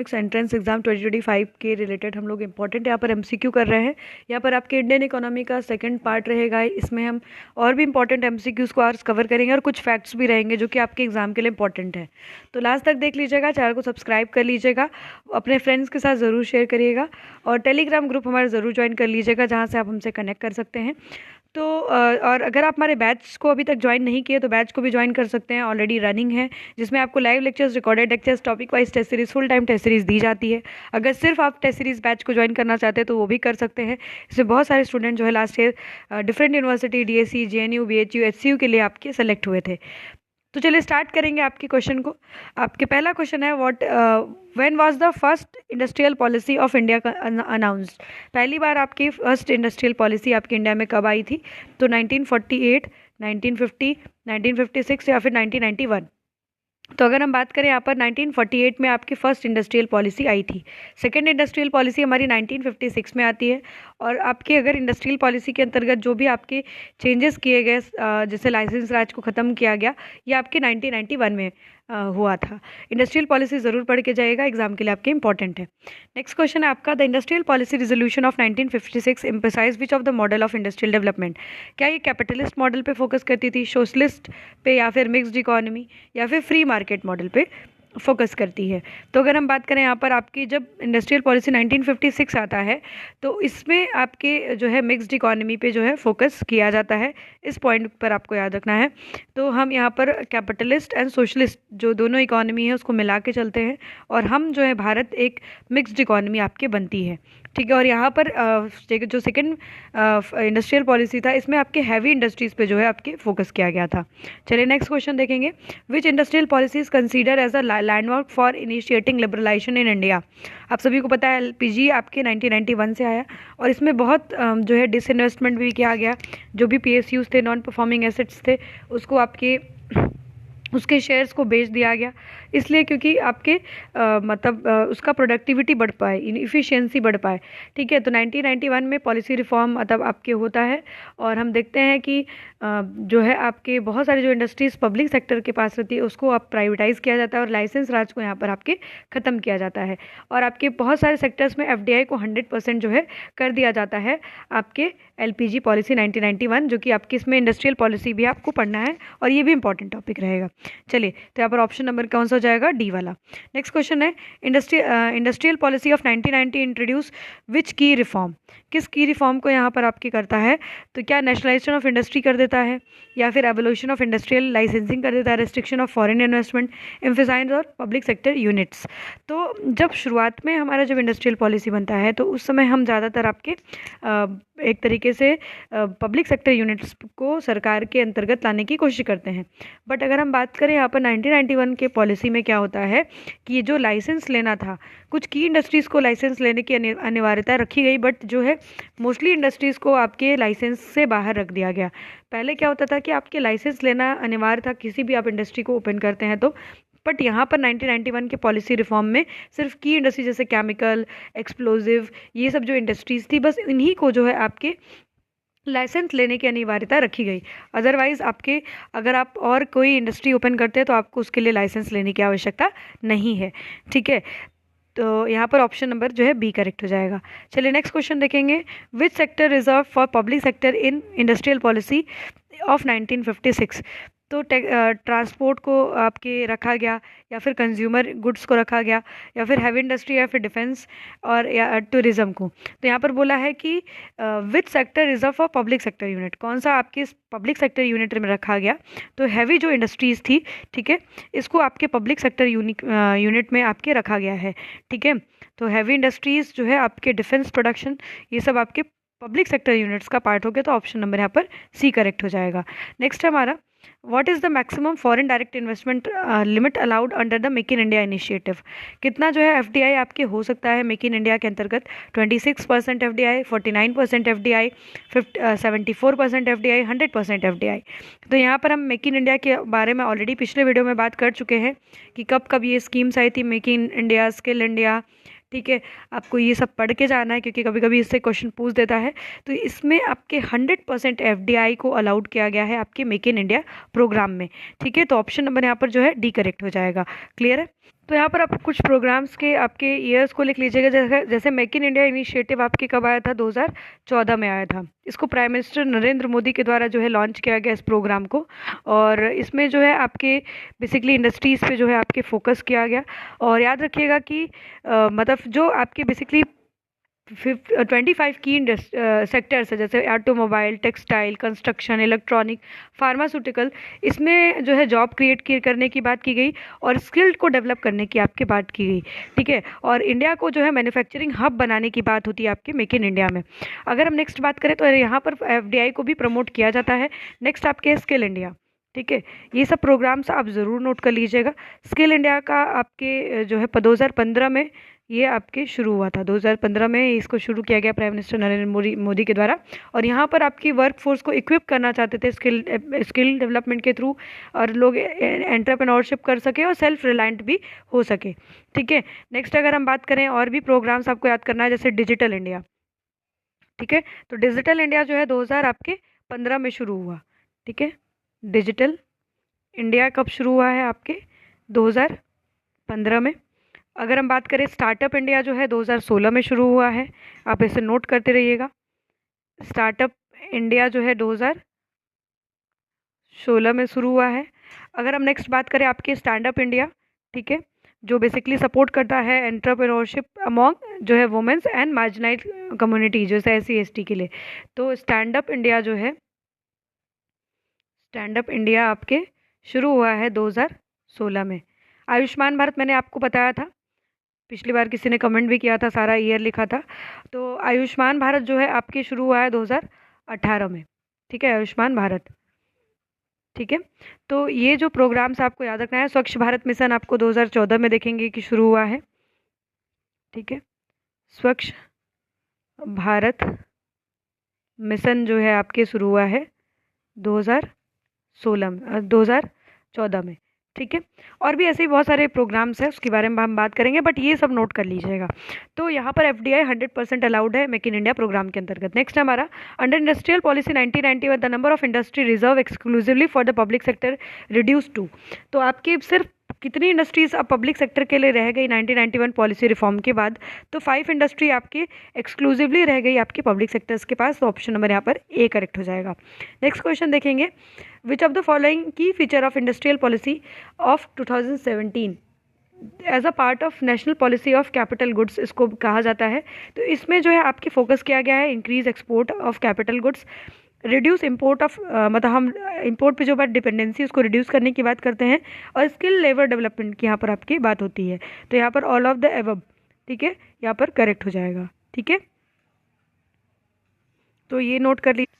Entrance exam 2025 के related हम लोग इंपॉर्टेंट यहाँ पर एमसीक्यू कर रहे हैं। यहाँ पर आपके इंडियन इकोनॉमी का सेकंड पार्ट रहेगा। इसमें हम और भी इंपॉर्टेंट एमसीक्यूज़ को आज कवर करेंगे और कुछ फैक्ट्स भी रहेंगे जो कि आपके एग्जाम के लिए इंपॉर्टेंट है। तो लास्ट तक देख लीजिएगा, चैनल को सब्सक्राइब कर लीजिएगा, अपने फ्रेंड्स के साथ ज़रूर शेयर करिएगा और टेलीग्राम ग्रुप हमारा ज़रूर ज्वाइन कर लीजिएगा जहाँ से आप हमसे कनेक्ट कर सकते हैं। तो और अगर आप हमारे बैच को अभी तक ज्वाइन नहीं किए तो बैच को भी ज्वाइन कर सकते हैं, ऑलरेडी रनिंग है, जिसमें आपको live lectures, recorded lectures, topic wise test series, full time test series दी जाती है। अगर सिर्फ आप टेस्ट सीरीज बैच को ज्वाइन करना चाहते हैं तो वो भी कर सकते हैं। इसमें बहुत सारे स्टूडेंट जो है last year different university, DSC, JNU, BHU, HCU के लिए आपके सेलेक्ट हुए थे। तो चलिए स्टार्ट करेंगे आपके क्वेश्चन को। आपके पहला क्वेश्चन है when was the first industrial policy of India announced. पहली बार आपकी फर्स्ट इंडस्ट्रियल पॉलिसी आपके इंडिया में कब आई थी? तो 1948, 1950, 1956 या फिर 1991। तो अगर हम बात करें यहाँ पर 1948 में आपकी फर्स्ट इंडस्ट्रियल पॉलिसी आई थी। सेकेंड इंडस्ट्रियल पॉलिसी हमारी 1956 में आती है। और आपके अगर इंडस्ट्रियल पॉलिसी के अंतर्गत जो भी आपके चेंजेस किए गए, जैसे लाइसेंस राज को ख़त्म किया गया, ये आपके 1991 में हुआ था। इंडस्ट्रियल पॉलिसी ज़रूर पढ़ के जाएगा, एग्जाम के लिए आपके इंपॉर्टेंट है। नेक्स्ट क्वेश्चन है आपका, the industrial policy resolution of 1956 emphasise which of the model of industrial development. क्या ये कैपिटलिस्ट मॉडल पे फोकस करती थी, सोशलिस्ट पे, या फिर मिक्स्ड इकोनॉमी, या फिर फ्री मार्केट मॉडल पे फोकस करती है? तो अगर हम बात करें यहाँ पर आपकी जब इंडस्ट्रियल पॉलिसी 1956 आता है तो इसमें आपके जो है मिक्स्ड इकोनॉमी पे जो है फोकस किया जाता है। इस पॉइंट पर आपको याद रखना है। तो हम यहाँ पर कैपिटलिस्ट एंड सोशलिस्ट जो दोनों इकोनॉमी है उसको मिला के चलते हैं और हम जो है भारत एक मिक्स्ड इकोनॉमी आपके बनती है, ठीक है। और यहाँ पर जो सेकंड इंडस्ट्रियल पॉलिसी था इसमें आपके हैवी इंडस्ट्रीज़ पे जो है आपके फोकस किया गया था। चलिए नेक्स्ट क्वेश्चन देखेंगे, which industrial policies consider as a landmark for initiating liberalisation in India. आप सभी को पता है एलपीजी आपके 1991 से आया और इसमें बहुत जो है डिसइन्वेस्टमेंट भी किया गया। जो भी पीएसयूज थे, नॉन परफॉर्मिंग एसेट्स थे, उसको आपके उसके शेयर्स को बेच दिया गया, इसलिए क्योंकि आपके उसका प्रोडक्टिविटी बढ़ पाए, इफ़िशियंसी बढ़ पाए, ठीक है। तो 1991 में पॉलिसी रिफॉर्म मतलब आपके होता है और हम देखते हैं कि जो है आपके बहुत सारे जो इंडस्ट्रीज़ पब्लिक सेक्टर के पास रहती है उसको आप प्राइवेटाइज़ किया जाता है और लाइसेंस राज को यहाँ पर आपके ख़त्म किया जाता है। और आपके बहुत सारे सेक्टर्स में एफडीआई को 100% जो है कर दिया जाता है आपके एलपीजी पॉलिसी 1991, जो कि आपकी इसमें इंडस्ट्रियल पॉलिसी भी आपको पढ़ना है और ये भी इंपॉर्टेंट टॉपिक रहेगा। चलिए तो यहाँ पर ऑप्शन नंबर कौन सा हो जाएगा? डी वाला। नेक्स्ट क्वेश्चन है, इंडस्ट्रियल पॉलिसी ऑफ 1990 इंट्रोड्यूस विच की रिफॉर्म। किस की रिफॉर्म को यहाँ पर आपके करता है? तो क्या नेशनलाइजेशन ऑफ इंडस्ट्री कर देता है, या फिर एवोल्यूशन ऑफ इंडस्ट्रियल लाइसेंसिंग कर देता है, restriction of foreign investment, emphasise और पब्लिक सेक्टर यूनिट्स। तो जब शुरुआत में हमारा जब इंडस्ट्रियल पॉलिसी बनता है तो उस समय हम ज़्यादातर आपके एक तरीके से पब्लिक सेक्टर यूनिट्स को सरकार के अंतर्गत लाने की कोशिश करते हैं। बट अगर हम बात करें यहाँ पर 1991 के पॉलिसी में क्या होता है कि ये जो लाइसेंस लेना था, कुछ की इंडस्ट्रीज़ को लाइसेंस लेने की अनिवार्यता रखी गई, बट जो है मोस्टली इंडस्ट्रीज़ को आपके लाइसेंस से बाहर रख दिया गया। पहले क्या होता था कि आपके लाइसेंस लेना अनिवार्य था, किसी भी आप इंडस्ट्री को ओपन करते हैं तो। बट यहाँ पर 1991 के पॉलिसी रिफॉर्म में सिर्फ की इंडस्ट्री जैसे केमिकल, एक्सप्लोजिव, ये सब जो इंडस्ट्रीज़ थी, बस इन्हीं को जो है आपके लाइसेंस लेने की अनिवार्यता रखी गई। अदरवाइज़ आपके अगर आप और कोई इंडस्ट्री ओपन करते हैं तो आपको उसके लिए लाइसेंस लेने की आवश्यकता नहीं है, ठीक है। तो यहाँ पर ऑप्शन नंबर जो है बी करेक्ट हो जाएगा। चलिए नेक्स्ट क्वेश्चन देखेंगे, which sector reserve for public sector in industrial policy of 1956। तो ट्रांसपोर्ट को आपके रखा गया, या फिर कंज्यूमर गुड्स को रखा गया, या फिर हैवी इंडस्ट्री, या फिर डिफेंस और या टूरिज्म को। तो यहाँ पर बोला है कि which sector reserve for public sector unit, कौन सा आपके पब्लिक सेक्टर यूनिट में रखा गया। तो हैवी जो इंडस्ट्रीज़ थी, ठीक है, इसको आपके पब्लिक सेक्टर यूनिट में आपके रखा गया है, ठीक है। तो हैवी इंडस्ट्रीज़ जो है आपके डिफेंस प्रोडक्शन, ये सब आपके पब्लिक सेक्टर यूनिट्स का पार्ट हो गया। तो ऑप्शन नंबर यहाँ पर सी करेक्ट हो जाएगा। नेक्स्ट है हमारा, what is the maximum foreign direct investment limit allowed under the make in India initiative. कितना जो है एफडीआई आपके हो सकता है मेक इन इंडिया के अंतर्गत? 26% एफडीआई, 49% एफडीआई, 74% एफडीआई, 100% एफडीआई। तो यहाँ पर हम मेक इन इंडिया के बारे में ऑलरेडी पिछले वीडियो में बात कर चुके हैं कि कब कब ये स्कीम्स आई थी, make in India, skill India, ठीक है। आपको ये सब पढ़ के जाना है क्योंकि कभी कभी इससे क्वेश्चन पूछ देता है। तो इसमें आपके 100% एफडीआई को अलाउड किया गया है आपके मेक इन इंडिया प्रोग्राम में, ठीक है। तो ऑप्शन नंबर यहाँ पर जो है डी करेक्ट हो जाएगा। क्लियर है? तो यहाँ पर आप कुछ प्रोग्राम्स के आपके ईयर्स को लिख लीजिएगा। जैसे मेक इन इंडिया इनिशिएटिव आपके कब आया था, 2014 में आया था। इसको प्राइम मिनिस्टर नरेंद्र मोदी के द्वारा जो है लॉन्च किया गया इस प्रोग्राम को, और इसमें जो है आपके बेसिकली इंडस्ट्रीज़ पे जो है आपके फोकस किया गया। और याद रखिएगा कि मतलब जो आपके बेसिकली 25 की सेक्टर्स है, जैसे automobile, textile, construction, electronic, pharmaceutical, इसमें जो है जॉब क्रिएट करने की बात की गई और स्किल्ड को डेवलप करने की आपकी बात की गई, ठीक है। और इंडिया को जो है मैन्युफैक्चरिंग हब बनाने की बात होती है आपके मेक इन इंडिया में। अगर हम नेक्स्ट बात करें तो यहाँ पर FDI को भी प्रमोट किया जाता है। नेक्स्ट आपके स्किल इंडिया, ठीक है। ये सब प्रोग्राम्स आप ज़रूर नोट कर लीजिएगा। स्किल इंडिया का आपके जो है 2015 में ये आपके शुरू हुआ था। 2015 में इसको शुरू किया गया प्राइम मिनिस्टर नरेंद्र मोदी के द्वारा। और यहाँ पर आपकी वर्क फोर्स को इक्विप करना चाहते थे स्किल डेवलपमेंट के थ्रू, और लोग एंटरप्रेन्योरशिप कर सके और सेल्फ रिलायंट भी हो सके, ठीक है। नेक्स्ट अगर हम बात करें और भी प्रोग्राम्स आपको याद करना है, जैसे डिजिटल इंडिया, ठीक है। तो डिजिटल इंडिया जो है 2015 में शुरू हुआ, ठीक है। डिजिटल इंडिया कब शुरू हुआ है आपके 2015 में। अगर हम बात करें स्टार्टअप इंडिया जो है 2016 में शुरू हुआ है, आप इसे नोट करते रहिएगा। स्टार्टअप इंडिया जो है 2016 में शुरू हुआ है। अगर हम नेक्स्ट बात करें आपके स्टैंड अप इंडिया, ठीक है, जो बेसिकली सपोर्ट करता है एंटरप्रेन्योरशिप अमॉन्ग जो है वुमेन्स एंड मार्जिनाइज्ड कम्युनिटी, जैसे SC/ST के लिए। तो स्टैंड अप इंडिया जो है, स्टैंड अप इंडिया आपके शुरू हुआ है 2016 में। आयुष्मान भारत मैंने आपको बताया था, पिछली बार किसी ने कमेंट भी किया था, सारा ईयर लिखा था। तो आयुष्मान भारत जो है आपके शुरू हुआ है 2018 में, ठीक है, आयुष्मान भारत, ठीक है। तो ये जो प्रोग्राम्स आपको याद रखना है। स्वच्छ भारत मिशन आपको 2014 में देखेंगे कि शुरू हुआ है, ठीक है। स्वच्छ भारत मिशन जो है आपके शुरू हुआ है 2014 में, ठीक है। और भी ऐसे ही बहुत सारे प्रोग्राम्स हैं, उसके बारे में हम बात करेंगे, बट ये सब नोट कर लीजिएगा। तो यहाँ पर FDI 100% अलाउड है मेक इन इंडिया प्रोग्राम के अंतर्गत। नेक्स्ट हमारा under industrial policy 1991 the number of industry reserve exclusively for the public sector reduce to. तो आपके सिर्फ कितनी इंडस्ट्रीज अब पब्लिक सेक्टर के लिए रह गई 1991 पॉलिसी रिफॉर्म के बाद, तो 5 इंडस्ट्री आपकी एक्सक्लूसिवली रह गई आपके पब्लिक सेक्टर्स के पास। तो ऑप्शन नंबर यहाँ पर A करेक्ट हो जाएगा। नेक्स्ट क्वेश्चन देखेंगे, विच ऑफ द फॉलोइंग की feature of industrial policy of 2017 as a part of national policy of capital goods इसको कहा जाता है। तो इसमें जो है आपके फोकस किया गया है increase export of capital goods, reduce import of, मतलब हम इम्पोर्ट पे जो बात डिपेंडेंसी उसको रिड्यूस करने की बात करते हैं, और स्किल लेबर डेवलपमेंट की यहाँ पर आपकी बात होती है। तो यहाँ पर ऑल ऑफ द एबव, ठीक है, यहाँ पर करेक्ट हो जाएगा, ठीक है। तो ये नोट कर लीजिए।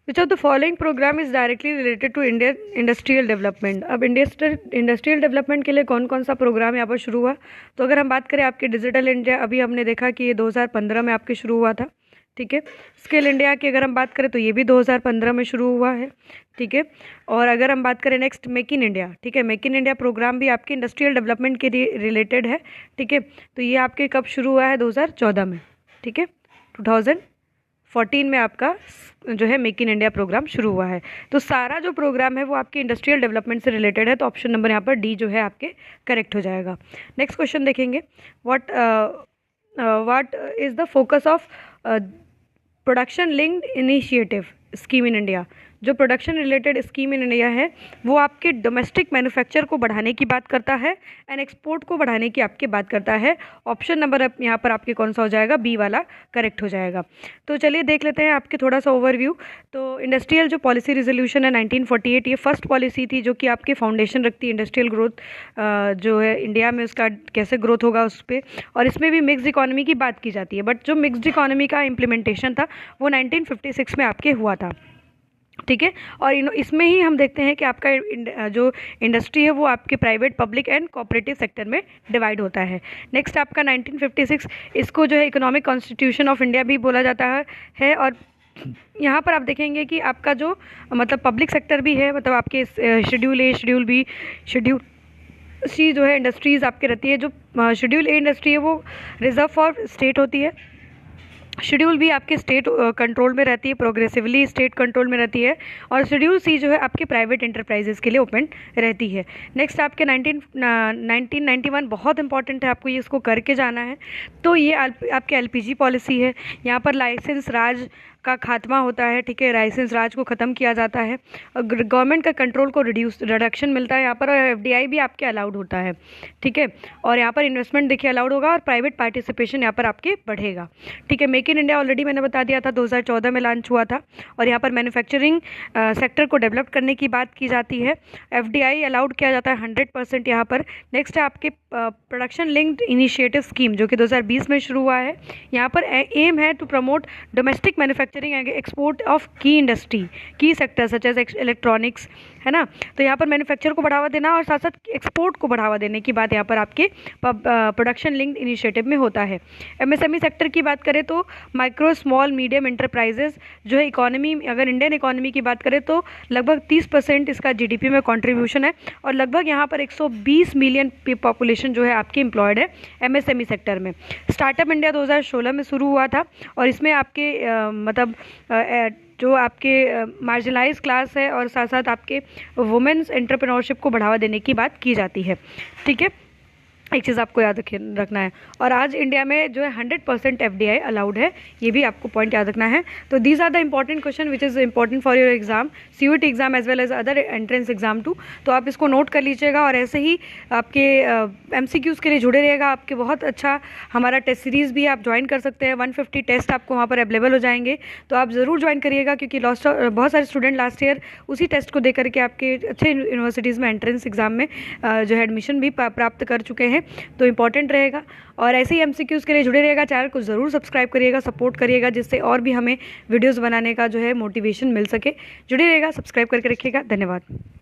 Which of the following programme is directly related to Indian industrial development. अब इंडस्ट्रियल डेवलपमेंट के लिए कौन कौन सा प्रोग्राम यहाँ पर शुरू हुआ। तो अगर हम बात करें आपके डिजिटल इंडिया, अभी हमने देखा कि ये 2015 में आपके शुरू हुआ था, ठीक है। स्किल इंडिया की अगर हम बात करें तो ये भी 2015 में शुरू हुआ है, ठीक है। और अगर हम बात करें नेक्स्ट मेक इन इंडिया, ठीक है, मेक इन इंडिया प्रोग्राम भी आपके इंडस्ट्रियल डेवलपमेंट के रिलेटेड है, ठीक है। तो ये आपके कब शुरू हुआ है, 2014 में, ठीक है। 2014 में आपका जो है मेक इन इंडिया प्रोग्राम शुरू हुआ है। तो सारा जो प्रोग्राम है वो आपके इंडस्ट्रियल डेवलपमेंट से रिलेटेड है। तो ऑप्शन नंबर यहाँ पर D जो है आपके करेक्ट हो जाएगा। नेक्स्ट क्वेश्चन देखेंगे, what is the focus of production linked initiative scheme in India. जो production related scheme in India है वो आपके डोमेस्टिक मैन्युफैक्चर को बढ़ाने की बात करता है एंड एक्सपोर्ट को बढ़ाने की आपकी बात करता है। ऑप्शन नंबर यहाँ पर आपके कौन सा हो जाएगा, B वाला करेक्ट हो जाएगा। तो चलिए देख लेते हैं आपके थोड़ा सा ओवरव्यू। तो इंडस्ट्रियल जो पॉलिसी रिजोल्यूशन है 1948, ये फर्स्ट पॉलिसी थी जो कि आपके फाउंडेशन रखती है इंडस्ट्रियल ग्रोथ जो है इंडिया में, उसका कैसे ग्रोथ होगा उस पर। और इसमें भी मिक्स्ड इकोनॉमी की बात की जाती है, बट जो मिक्स्ड इकोनॉमी का इम्प्लीमेंटेशन था वो 1956 में आपके हुआ था, ठीक है। और इसमें ही हम देखते हैं कि आपका जो इंडस्ट्री है वो आपके private, public and cooperative sector में डिवाइड होता है। नेक्स्ट आपका 1956, इसको जो है इकोनॉमिक कॉन्स्टिट्यूशन ऑफ इंडिया भी बोला जाता है। और यहाँ पर आप देखेंगे कि आपका जो मतलब पब्लिक सेक्टर भी है, मतलब आपके schedule A, schedule B, schedule C जो है इंडस्ट्रीज़ आपके रहती है। जो शेड्यूल A इंडस्ट्री है वो रिजर्व फॉर स्टेट होती है, शेड्यूल बी आपके स्टेट कंट्रोल में रहती है, प्रोग्रेसिवली स्टेट कंट्रोल में रहती है, और शेड्यूल सी जो है आपके प्राइवेट इंटरप्राइजेस के लिए ओपन रहती है। नेक्स्ट आपके 1991 बहुत इंपॉर्टेंट है, आपको ये इसको करके जाना है। तो ये आपके एलपीजी पॉलिसी है। यहाँ पर लाइसेंस राज का खात्मा होता है, ठीक है, लाइसेंस राज को ख़त्म किया जाता है, गवर्नमेंट का कंट्रोल को रिडक्शन मिलता है यहाँ पर, और एफडीआई भी आपके अलाउड होता है, ठीक है, और यहाँ पर इन्वेस्टमेंट देखिए अलाउड होगा, और प्राइवेट पार्टिसिपेशन यहाँ पर आपके बढ़ेगा, ठीक है। मेक इन इंडिया ऑलरेडी मैंने बता दिया था 2014 में लॉन्च हुआ था, और यहाँ पर मैन्युफैक्चरिंग सेक्टर को डेवलप करने की बात की जाती है। एफडीआई अलाउड किया जाता है 100% यहाँ पर। नेक्स्ट है आपके प्रोडक्शन लिंक्ड इनिशिएटिव स्कीम, जो कि 2020 में शुरू हुआ है। यहाँ पर एम है to promote domestic manufacturing and export of की इंडस्ट्री, की सेक्टर सच एज इलेक्ट्रॉनिक्स, है ना। तो यहाँ पर मैन्युफैक्चर को बढ़ावा देना और साथ साथ एक्सपोर्ट को बढ़ावा देने की बात यहाँ पर आपके प्रोडक्शन लिंक्ड इनिशिएटिव में होता है। एमएसएमई सेक्टर की बात करें तो माइक्रो स्मॉल मीडियम इंटरप्राइजेज जो है इकोनॉमी, अगर इंडियन इकोनॉमी की बात करें तो लगभग 30% इसका जीडीपी में कंट्रीब्यूशन है, और लगभग यहाँ पर 120 मिलियन पॉपुलेशन जो है आपकी एम्प्लॉयड है एमएसएमई सेक्टर में। स्टार्टअप इंडिया 2016 में शुरू हुआ था, और इसमें आपके मतलब जो आपके मार्जिनलाइज क्लास है और साथ साथ आपके वुमेन्स एंटरप्रेन्योरशिप को बढ़ावा देने की बात की जाती है, ठीक है। एक चीज़ आपको याद रखना है, और आज इंडिया में जो है 100% एफडीआई अलाउड है, ये भी आपको पॉइंट याद रखना है। तो these are the important question which is important for your exam, CUET exam as well as other entrance exam too. तो आप इसको नोट कर लीजिएगा, और ऐसे ही आपके एमसीक्यूज़ के लिए जुड़े रहेगा। आपके बहुत अच्छा हमारा टेस्ट सीरीज़ भी आप ज्वाइन कर सकते हैं, 150 टेस्ट आपको वहाँ पर अवेलेबल हो जाएंगे, तो आप ज़रूर ज्वाइन करिएगा, क्योंकि बहुत सारे स्टूडेंट लास्ट ईयर उसी टेस्ट को दे करके आपके अच्छे यूनिवर्सिटीज़ में एंट्रेंस एग्जाम में जो है एडमिशन भी प्राप्त कर चुके हैं। तो इंपॉर्टेंट रहेगा, और ऐसे ही एमसीक्यूज़ के लिए जुड़े रहेगा। चैनल को ज़रूर सब्सक्राइब करिएगा, सपोर्ट करिएगा, जिससे और भी हमें वीडियोस बनाने का जो है मोटिवेशन मिल सके। जुड़े रहेगा, सब्सक्राइब करके रखिएगा। धन्यवाद।